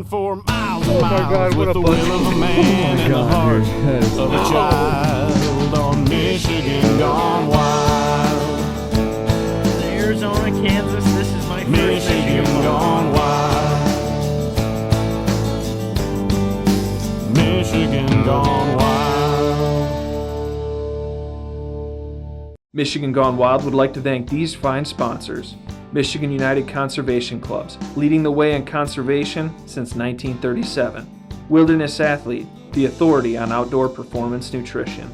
for miles and miles. God, with the will of a man and the heart of a child on Michigan Gone Wild. Arizona, Kansas, this is my first Michigan Gone Wild. Michigan Gone Wild. Michigan Gone Wild would like to thank these fine sponsors. Michigan United Conservation Clubs, leading the way in conservation since 1937. Wilderness Athlete, the authority on outdoor performance nutrition.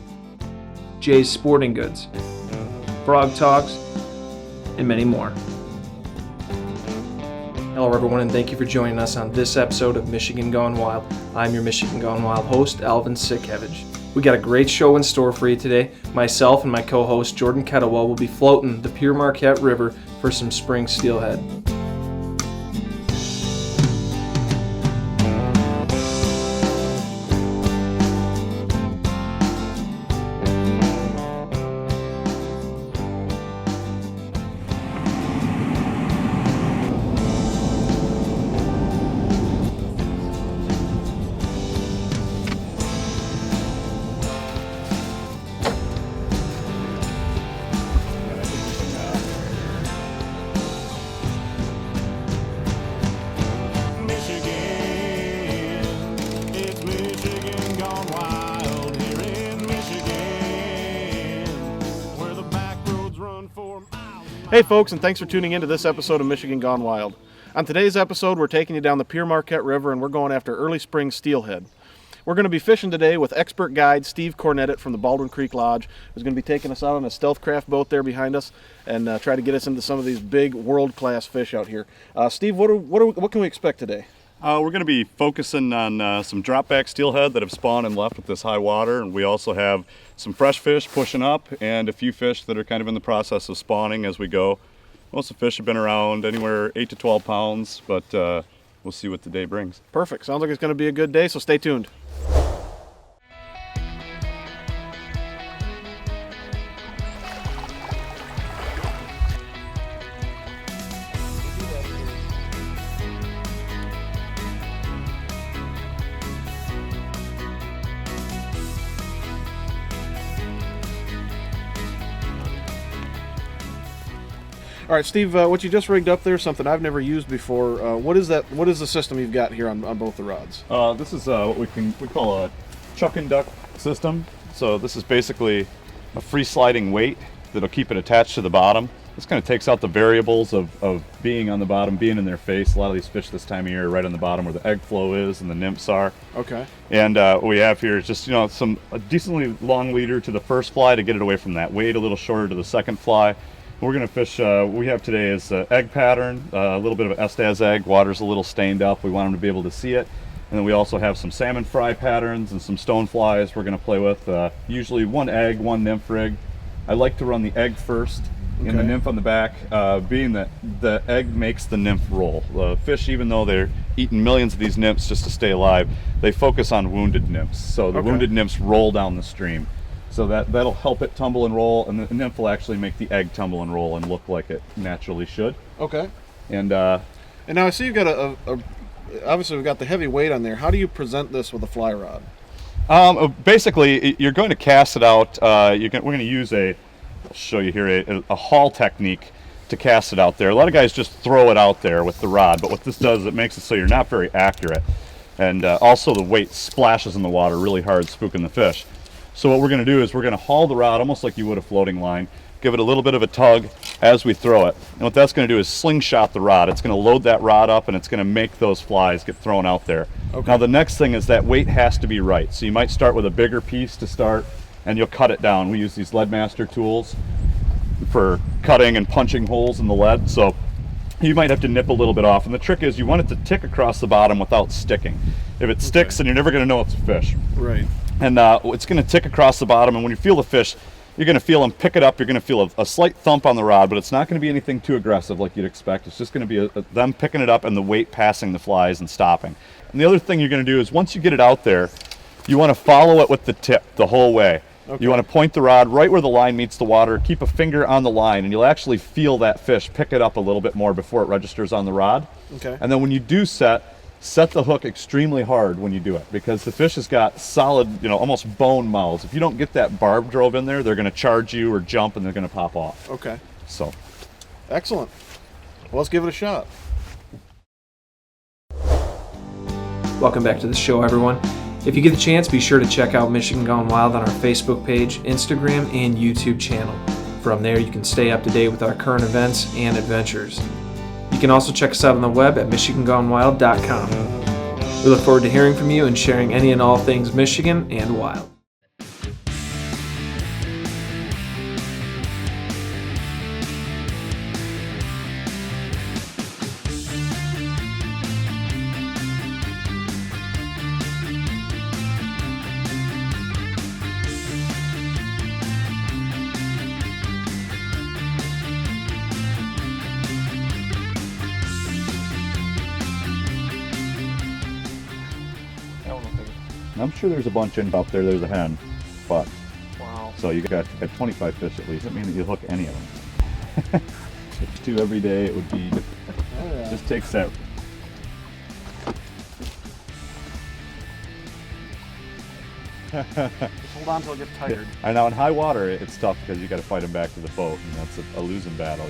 Jay's Sporting Goods, Frog Talks, and many more. Hello everyone, and thank you for joining us on this episode of Michigan Gone Wild. I'm your Michigan Gone Wild host, Alvin Sitkiewicz. We got a great show in store for you today. Myself and my co-host Jordan Kettlewell will be floating the Pere Marquette River for some spring steelhead. Hey folks, and thanks for tuning in to this episode of Michigan Gone Wild. On today's episode, we're taking you down the Pere Marquette River and we're going after early spring steelhead. We're going to be fishing today with expert guide Steve Cornetet from the Baldwin Creek Lodge, who's going to be taking us out on a stealth craft boat there behind us and try to get us into some of these big world-class fish out here. Steve, what can we expect today? We're going to be focusing on some drop-back steelhead that have spawned and left with this high water, and we also have some fresh fish pushing up and a few fish that are kind of in the process of spawning as we go. Most of the fish have been around anywhere 8 to 12 pounds, but we'll see what the day brings. Perfect. Sounds like it's going to be a good day, so stay tuned. All right, Steve, what you just rigged up there is something I've never used before. What is that? What is the system you've got here on both the rods? This is what we call a chuck and duck system. So this is basically a free sliding weight that'll keep it attached to the bottom. This kind of takes out the variables of being on the bottom, being in their face. A lot of these fish this time of year are right on the bottom where the egg flow is and the nymphs are. Okay. And what we have here is just a decently long leader to the first fly to get it away from that weight, a little shorter to the second fly. We're going to fish, what we have today is egg pattern, a little bit of an Estaz egg. Water's a little stained up. We want them to be able to see it. And then we also have some salmon fry patterns and some stone flies we're going to play with. Usually one egg, one nymph rig. I like to run the egg first and the nymph on the back, being that the egg makes the nymph roll. Fish, even though they're eating millions of these nymphs just to stay alive, they focus on wounded nymphs. So the wounded nymphs roll down the stream. So that'll help it tumble and roll, and the nymph will actually make the egg tumble and roll and look like it naturally should. Okay. And now I see you've got obviously we've got the heavy weight on there. How do you present this with a fly rod? Basically, you're going to cast it out. We're going to use I'll show you here, a haul technique to cast it out there. A lot of guys just throw it out there with the rod, but what this does is it makes it so you're not very accurate. And also the weight splashes in the water really hard, spooking the fish. So what we're going to do is we're going to haul the rod almost like you would a floating line, give it a little bit of a tug as we throw it. And what that's going to do is slingshot the rod. It's going to load that rod up and it's going to make those flies get thrown out there. Okay. Now the next thing is that weight has to be right. So you might start with a bigger piece to start and you'll cut it down. We use these Leadmaster tools for cutting and punching holes in the lead. So you might have to nip a little bit off. And the trick is you want it to tick across the bottom without sticking. If it sticks, then you're never going to know it's a fish. Right. And it's going to tick across the bottom, and when you feel the fish, you're going to feel them pick it up. You're going to feel a slight thump on the rod, but it's not going to be anything too aggressive like you'd expect. It's just going to be them picking it up and the weight passing the flies and stopping. And the other thing you're going to do is once you get it out there, you want to follow it with the tip the whole way. Okay. You want to point the rod right where the line meets the water, keep a finger on the line, and you'll actually feel that fish pick it up a little bit more before it registers on the rod. Okay. And then when you do set set the hook extremely hard when you do it, because the fish has got solid, almost bone mouths. If you don't get that barb drove in there, they're going to charge you or jump and they're going to pop off. Okay. So, Excellent. Well, let's give it a shot. Welcome back to the show, everyone. If you get the chance, be sure to check out Michigan Gone Wild on our Facebook page, Instagram, and YouTube channel. From there, you can stay up to date with our current events and adventures. You can also check us out on the web at michigangonewild.com. We look forward to hearing from you and sharing any and all things Michigan and wild. I'm sure there's a bunch in up there. There's a hen, but Wow. so you got 25 fish at least. That means that you hook any of them. If you do every day, it would be. Just takes that. Just hold on until it gets tired. I know in high water it's tough because you got to fight them back to the boat, and that's a losing battle.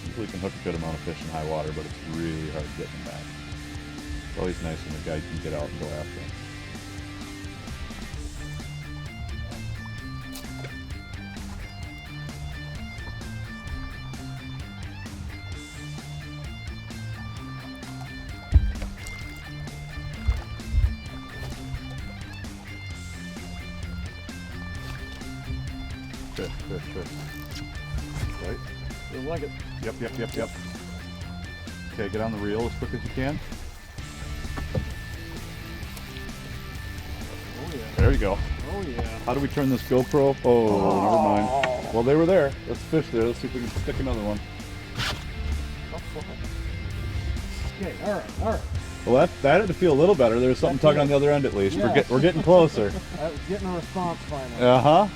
Usually can hook a good amount of fish in high water, but it's really hard getting them back. It's always nice when the guy can get out and go after them. Fish. Right? Feels like it. Yep. Okay, get on the reel as quick as you can. Oh yeah. There you go. Oh yeah. How do we turn this GoPro? Oh, never mind. Well, they were there. There's fish there. Let's see if we can stick another one. Okay, all right. Well, that had to feel a little better. There's something tugging on the other end at least. Yeah. We're getting closer. I was getting a response finally. Uh-huh.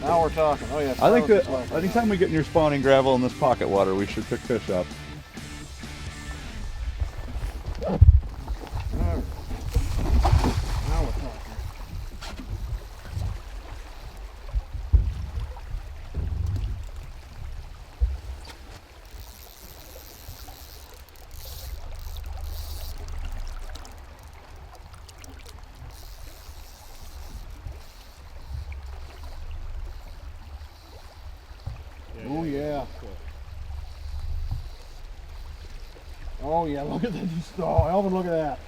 Now we're talking. Oh yeah. I think that it's like anytime we get near spawning gravel in this pocket water, we should pick fish up. All right. Now we're talking. Oh yeah. Oh yeah, look at that. Oh, Alvin, look at that.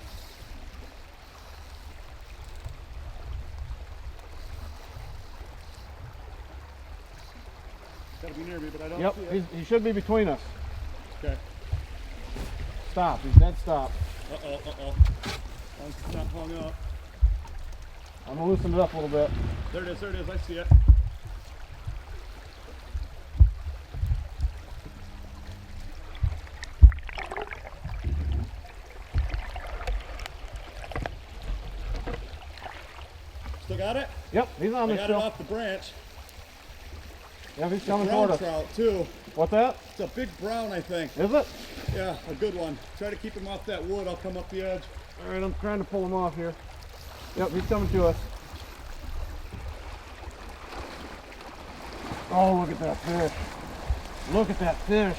Gotta be near me, but I don't Yep, see it. he should be between us. Okay. Stop, he's dead stop. Uh-oh. It's not hung up. I'm gonna loosen it up a little bit. There it is, I see it. Still got it? Yep, he's on I this got it still. off the branch. Yep, he's coming Brown toward us. trout too. What's that? It's a big brown, I think. Is it? Yeah, a good one. Try to keep him off that wood. I'll come up the edge. All right, I'm trying to pull him off here. Yep, he's coming to us. Oh, look at that fish. Look at that fish.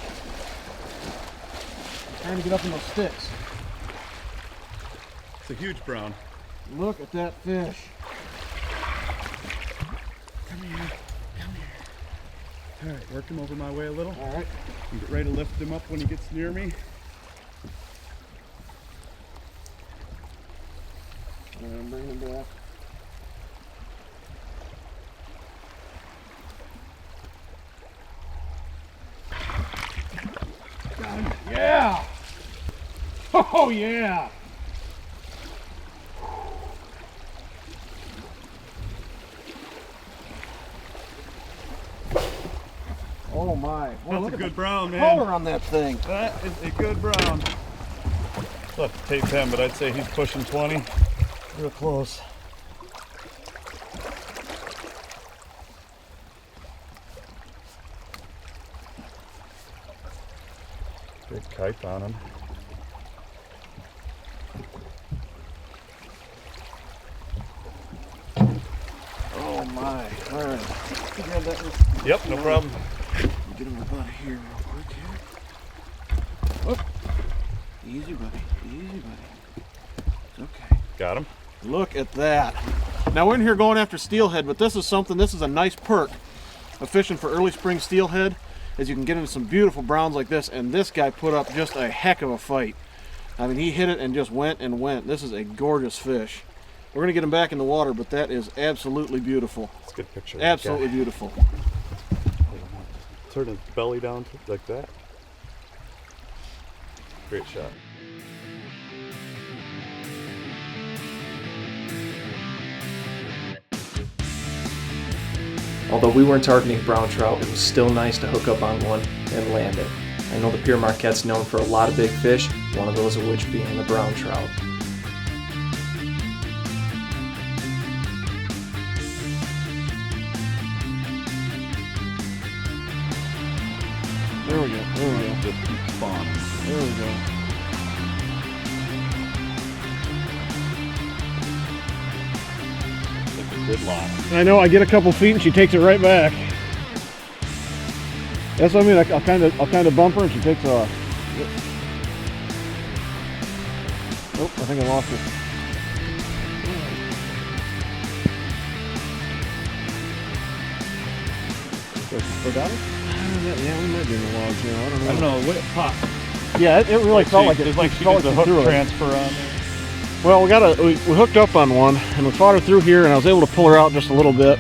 Trying to get up in those sticks. It's a huge brown. Look at that fish. Come here. All right, work him over my way a little. All right. And get ready to lift him up when he gets near me. And I'm bringing him back. Got him. Yeah! Oh yeah! Oh my! Well, That's look a at good the brown, man. color on that thing. That is a good brown. Look, tape 10, but I'd say he's pushing 20. Real close. Big kite on him. Oh my. All right. You grab that one. Yep, no problem. Get him up out of here real quick here. Whoop. Easy, buddy. Easy, buddy. It's okay. Got him. Look at that. Now we're in here going after steelhead, but this is a nice perk of fishing for early spring steelhead, as you can get into some beautiful browns like this, and this guy put up just a heck of a fight. I mean, he hit it and just went and went. This is a gorgeous fish. We're gonna get him back in the water, but that is absolutely beautiful. That's a good picture. Absolutely beautiful. Turn his belly down like that. Great shot. Although we weren't targeting brown trout, it was still nice to hook up on one and land it. I know the Pere Marquette's known for a lot of big fish, one of those of which being the brown trout. There we go. There we go. Just keep spawning. There we go. Like a good line. I know, I get a couple feet and she takes it right back. That's what I mean. I'll kind of bump her and she takes it off. Nope, I think I lost her. Got it? Yeah, we might be in the logs now. I don't know. What popped? Yeah, it really felt like it. It's like she felt did the like hook threw it. transfer on there. Well, we hooked up on one and we fought her through here, and I was able to pull her out just a little bit.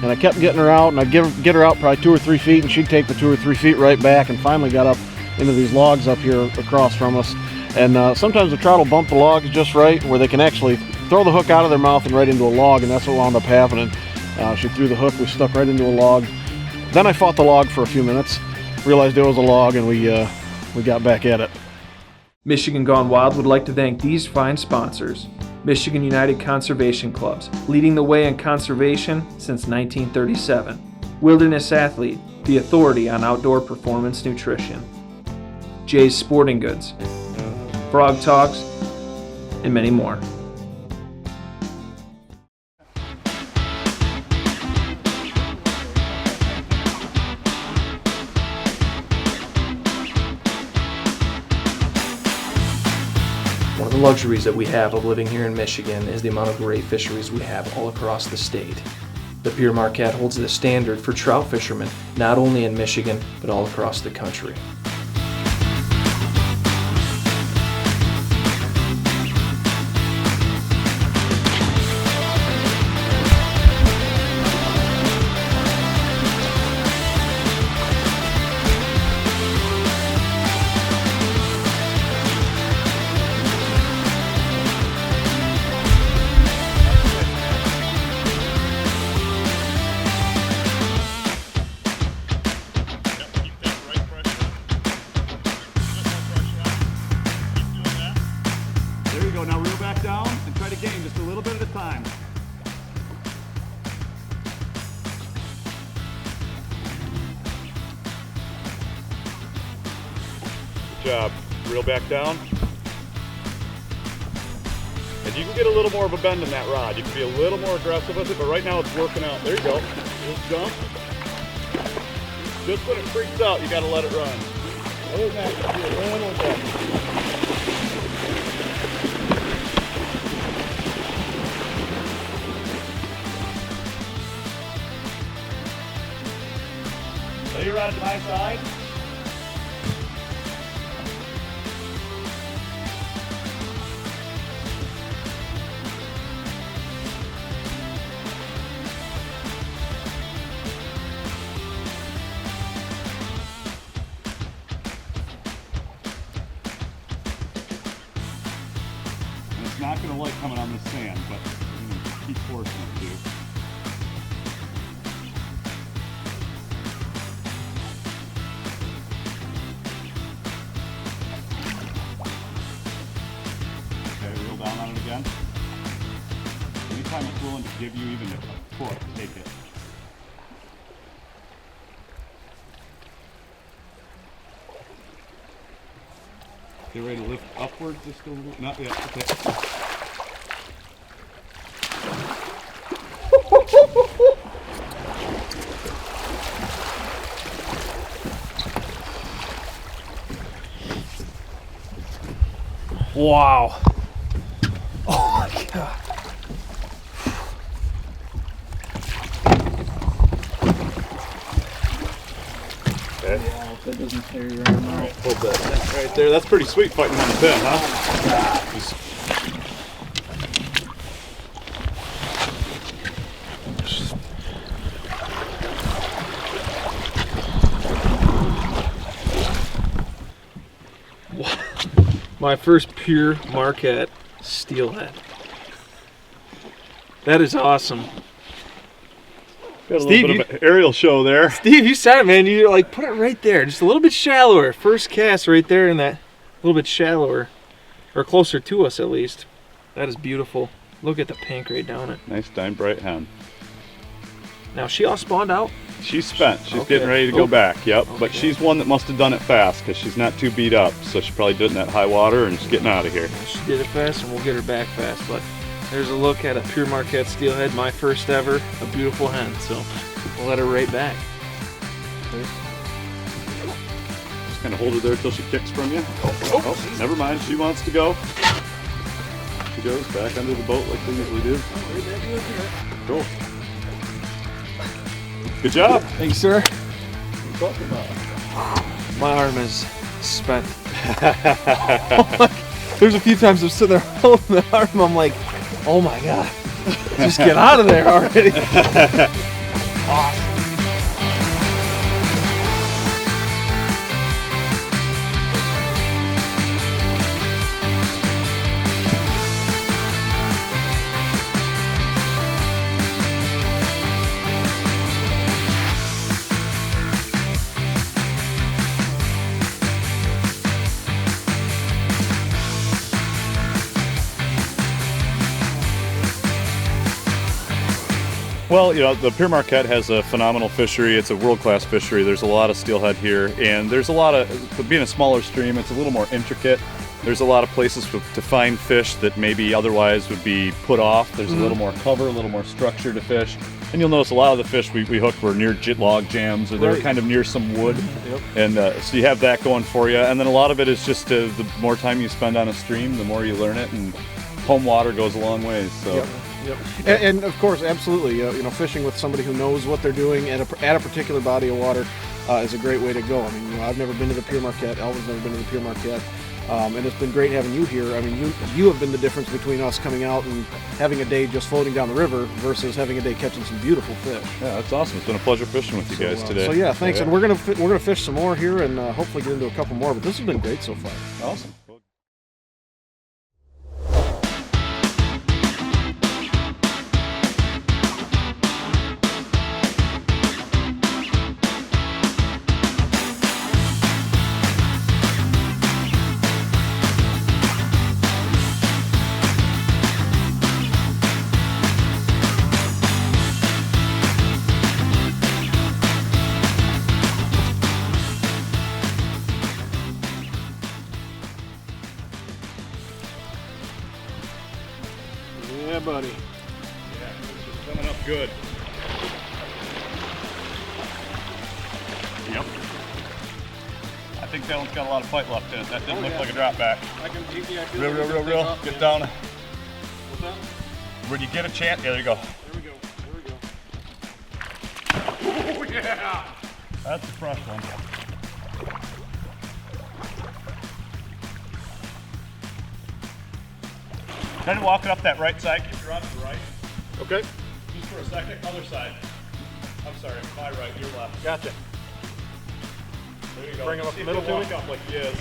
And I kept getting her out, and I'd get her out probably 2 or 3 feet, and she'd take the 2 or 3 feet right back, and finally got up into these logs up here across from us. And sometimes the trout will bump the logs just right, where they can actually throw the hook out of their mouth and right into a log, and that's what wound up happening. She threw the hook, we stuck right into a log. Then I fought the log for a few minutes, realized it was a log, and we got back at it. Michigan Gone Wild would like to thank these fine sponsors. Michigan United Conservation Clubs, leading the way in conservation since 1937. Wilderness Athlete, the authority on outdoor performance nutrition. Jay's Sporting Goods, Frog Talks, and many more. One of the luxuries that we have of living here in Michigan is the amount of great fisheries we have all across the state. The Pere Marquette holds the standard for trout fishermen, not only in Michigan, but all across the country. Now reel back down and try to gain just a little bit at a time. Good job. Reel back down. And you can get a little more of a bend in that rod. You can be a little more aggressive with it, but right now it's working out. There you go. Just jump. Just when it freaks out, you gotta let it run. Other than that, you can do a little bend. Lay your rod to my side. And it's not going to like coming on the sand, but I'm going to keep forcing it to. Down on it again. Anytime it's willing to give you even a foot, take it. Get ready to lift upward just a little. Not yet. Okay. Wow. Oh my God. Wow, if that doesn't tear your arm out. Hold that right there. That's pretty sweet fighting on the pin, huh? Just- My first Pere Marquette steelhead. That is awesome. Got a Steve, little bit of an aerial show there. Steve, you said it, man. You like put it right there, just a little bit shallower. First cast right there in that, a little bit shallower, or closer to us at least. That is beautiful. Look at the pink right down it. Nice dime bright hen. Now she all spawned out. She's spent. She's Okay. getting ready to go back. Yep. But Okay. she's one that must have done it fast because she's not too beat up. So she probably did it in that high water and she's getting out of here. She did it fast, and we'll get her back fast. But there's a look at a Pere Marquette steelhead, my first ever, a beautiful hen. So we'll let her right back. Just kind of hold her there till she kicks from you. Oh, never mind. She wants to go. She goes back under the boat like they usually do. Cool. Good job. Thank you, sir. My arm is spent. There's a few times I'm sitting there holding the arm. I'm like, oh my God, just get out of there already. Well, you know, the Pere Marquette has a phenomenal fishery. It's a world-class fishery. There's a lot of steelhead here, and there's a lot of, being a smaller stream, it's a little more intricate. There's a lot of places to find fish that maybe otherwise would be put off. There's a little more cover, a little more structure to fish. And you'll notice a lot of the fish we hooked were near log jams, or they were Right. kind of near some wood. Yep. And so you have that going for you. And then a lot of it is just the more time you spend on a stream, the more you learn it. And home water goes a long ways. So. Yep. Yep. And of course, absolutely, you know, fishing with somebody who knows what they're doing at a particular body of water is a great way to go. I mean, you know, I've never been to the Pere Marquette. Alvin's never been to the Pere Marquette. And it's been great having you here. I mean, you have been the difference between us coming out and having a day just floating down the river versus having a day catching some beautiful fish. Yeah, that's awesome. It's been a pleasure fishing with you guys today. So yeah, thanks. And we're gonna fish some more here and hopefully get into a couple more. But this has been great so far. Awesome. Yeah, buddy. Yeah, this is coming up good. Yep. I think that one's got a lot of fight left in it. That didn't look like a drop back. Real. Get down. What's that? When you get a chance, yeah, there you go. There we go. Oh yeah! That's the fresh one. Try to walk it up that right side. Keep your rod to the right. Okay. Just for a second. Other side. I'm sorry, my right, your left. Gotcha. There you go. Bring him up See the if middle he'll to walk up like he is.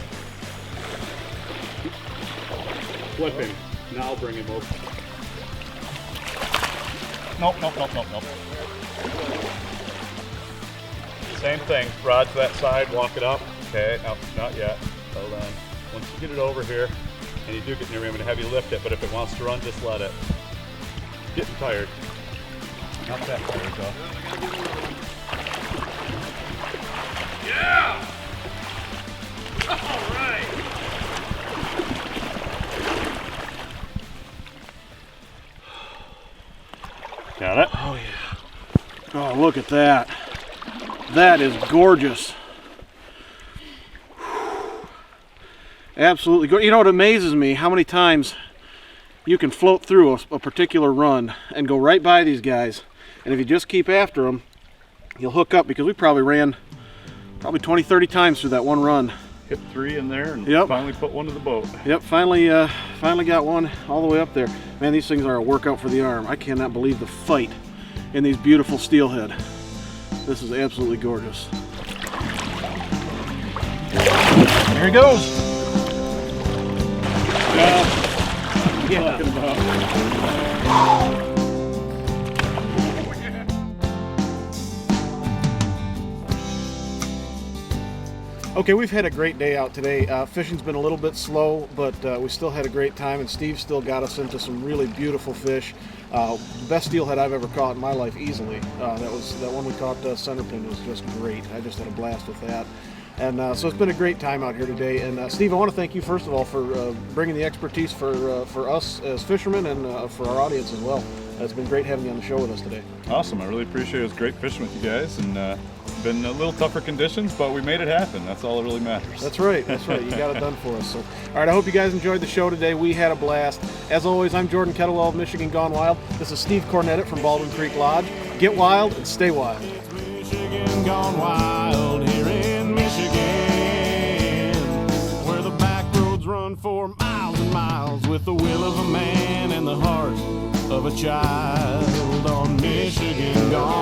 Flipping. Now bring him over. Nope. Same thing. Rod to that side, walk it up. Okay, no, not yet. Hold on. Once you get it over here, and you do get near me, I'm going to have you lift it, but if it wants to run, just let it. Getting tired. Not that tired, though. Yeah! All right. Oh, look at that. That is gorgeous. Absolutely gorgeous. You know, it amazes me how many times you can float through a particular run and go right by these guys. And if you just keep after them, you'll hook up, because we probably ran 20, 30 times through that one run. Hit 3 in there and Yep. finally put one to the boat. Yep, finally got one all the way up there. Man, these things are a workout for the arm. I cannot believe the fight in these beautiful steelhead. This is absolutely gorgeous. There he goes. Okay, we've had a great day out today. Fishing's been a little bit slow, but we still had a great time, and Steve still got us into some really beautiful fish. The best steelhead I've ever caught in my life, easily. That one we caught, centerpin, was just great. I just had a blast with that. And so it's been a great time out here today. And Steve, I want to thank you first of all for bringing the expertise for us as fishermen and for our audience as well. It's been great having you on the show with us today. Awesome, I really appreciate it. It was great fishing with you guys, and been a little tougher conditions, but we made it happen. That's all that really matters. That's right. You got it done for us. So, all right, I hope you guys enjoyed the show today. We had a blast. As always, I'm Jordan Kettlewell of Michigan Gone Wild. This is Steve Cornetet from Baldwin Creek Lodge. Get wild and stay wild. Michigan gone wild here in Michigan, where the back roads run for miles and miles, with the will of a man and the heart of a child on Michigan gone